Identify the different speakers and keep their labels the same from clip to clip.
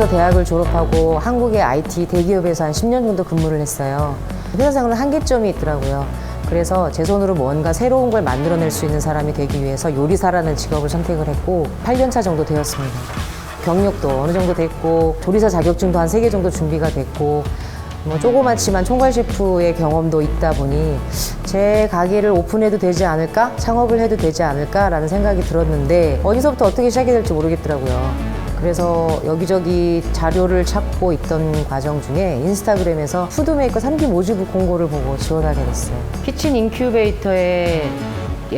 Speaker 1: 미국에서 대학을 졸업하고 한국의 IT 대기업에서 한 10년 정도 근무를 했어요. 회사 생활은 한계점이 있더라고요. 그래서 제 손으로 뭔가 새로운 걸 만들어낼 수 있는 사람이 되기 위해서 요리사라는 직업을 선택을 했고 8년 차 정도 되었습니다. 경력도 어느 정도 됐고 조리사 자격증도 한 3개 정도 준비가 됐고 뭐 조그맣지만 총괄 셰프의 경험도 있다 보니 제 가게를 오픈해도 되지 않을까? 창업을 해도 되지 않을까? 라는 생각이 들었는데 어디서부터 어떻게 시작이 될지 모르겠더라고요. 그래서 여기저기 자료를 찾고 있던 과정 중에 인스타그램에서 푸드메이커 3기 모집 공고를 보고 지원하게 됐어요. 키친 인큐베이터의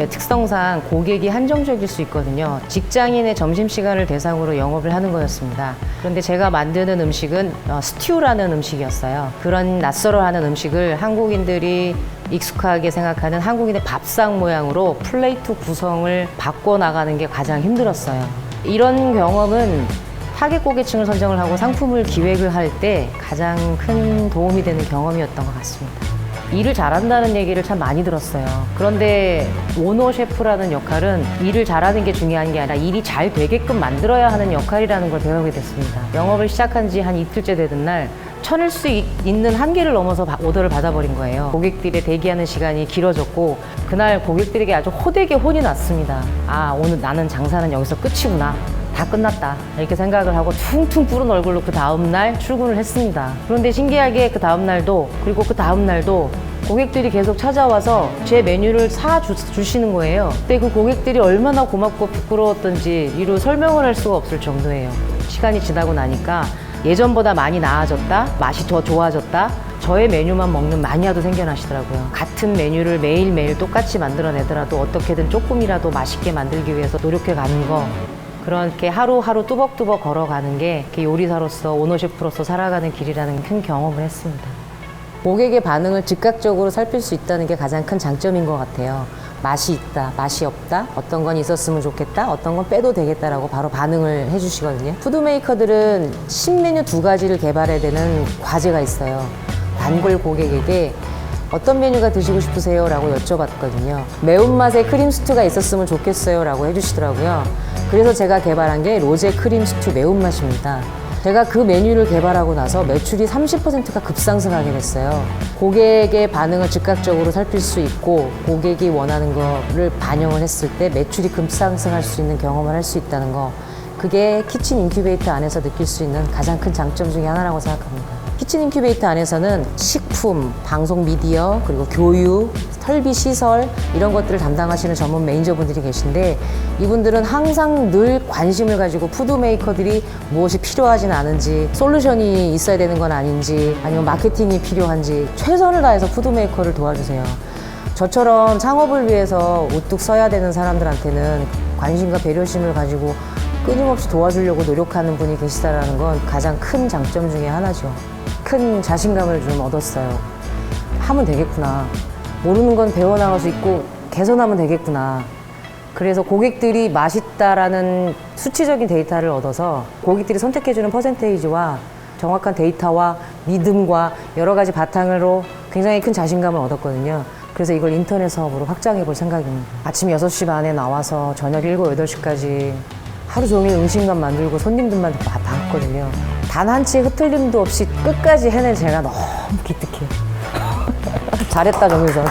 Speaker 1: 특성상 고객이 한정적일 수 있거든요. 직장인의 점심시간을 대상으로 영업을 하는 거였습니다. 그런데 제가 만드는 음식은 스튜라는 음식이었어요. 그런 낯설어하는 음식을 한국인들이 익숙하게 생각하는 한국인의 밥상 모양으로 플레이트 구성을 바꿔나가는 게 가장 힘들었어요. 이런 경험은 타겟 고객층을 선정을 하고 상품을 기획을 할 때 가장 큰 도움이 되는 경험이었던 것 같습니다. 일을 잘한다는 얘기를 참 많이 들었어요. 그런데 오너 셰프라는 역할은 일을 잘하는 게 중요한 게 아니라 일이 잘 되게끔 만들어야 하는 역할이라는 걸 배우게 됐습니다. 영업을 시작한 지 한 이틀째 되던 날 쳐낼 수 있는 한계를 넘어서 오더를 받아버린 거예요. 고객들의 대기하는 시간이 길어졌고 그날 고객들에게 아주 호되게 혼이 났습니다. 아, 오늘 나는 장사는 여기서 끝이구나. 다 끝났다 이렇게 생각을 하고 퉁퉁 부은 얼굴로 그 다음날 출근을 했습니다. 그런데 신기하게 그 다음날도 그리고 그 다음날도 고객들이 계속 찾아와서 제 메뉴를 사주시는 거예요. 근데 그 고객들이 얼마나 고맙고 부끄러웠던지 이루 설명을 할 수가 없을 정도예요. 시간이 지나고 나니까 예전보다 많이 나아졌다, 맛이 더 좋아졌다, 저의 메뉴만 먹는 마니아도 생겨나시더라고요. 같은 메뉴를 매일매일 똑같이 만들어내더라도 어떻게든 조금이라도 맛있게 만들기 위해서 노력해가는 거, 그렇게 하루하루 뚜벅뚜벅 걸어가는 게 요리사로서 오너셰프로서 살아가는 길이라는 큰 경험을 했습니다. 고객의 반응을 즉각적으로 살필 수 있다는 게 가장 큰 장점인 것 같아요. 맛이 있다, 맛이 없다, 어떤 건 있었으면 좋겠다, 어떤 건 빼도 되겠다라고 바로 반응을 해주시거든요. 푸드메이커들은 신메뉴 2가지를 개발해야 되는 과제가 있어요. 단골 고객에게 어떤 메뉴가 드시고 싶으세요? 라고 여쭤봤거든요. 매운맛의 크림스튜가 있었으면 좋겠어요 라고 해주시더라고요. 그래서 제가 개발한 게 로제 크림스튜 매운맛입니다. 제가 그 메뉴를 개발하고 나서 매출이 30%가 급상승하게 됐어요. 고객의 반응을 즉각적으로 살필 수 있고 고객이 원하는 거를 반영을 했을 때 매출이 급상승할 수 있는 경험을 할 수 있다는 거, 그게 키친 인큐베이터 안에서 느낄 수 있는 가장 큰 장점 중에 하나라고 생각합니다. 키친 인큐베이터 안에서는 식품, 방송 미디어, 그리고 교육, 설비 시설 이런 것들을 담당하시는 전문 매니저분들이 계신데 이분들은 항상 늘 관심을 가지고 푸드메이커들이 무엇이 필요하진 않은지, 솔루션이 있어야 되는 건 아닌지, 아니면 마케팅이 필요한지 최선을 다해서 푸드메이커를 도와주세요. 저처럼 창업을 위해서 우뚝 서야 되는 사람들한테는 관심과 배려심을 가지고 끊임없이 도와주려고 노력하는 분이 계시다는 건 가장 큰 장점 중에 하나죠. 큰 자신감을 좀 얻었어요. 하면 되겠구나. 모르는 건 배워나갈 수 있고 개선하면 되겠구나. 그래서 고객들이 맛있다라는 수치적인 데이터를 얻어서 고객들이 선택해주는 퍼센테이지와 정확한 데이터와 믿음과 여러 가지 바탕으로 굉장히 큰 자신감을 얻었거든요. 그래서 이걸 인터넷 사업으로 확장해 볼 생각입니다. 아침 6시 반에 나와서 저녁 7, 8시까지 하루 종일 음식만 만들고 손님들만 봤거든요. 단 한 치의 흐틀림도 없이 끝까지 해낸 제가 너무 기특해요. 잘했다, 정유선.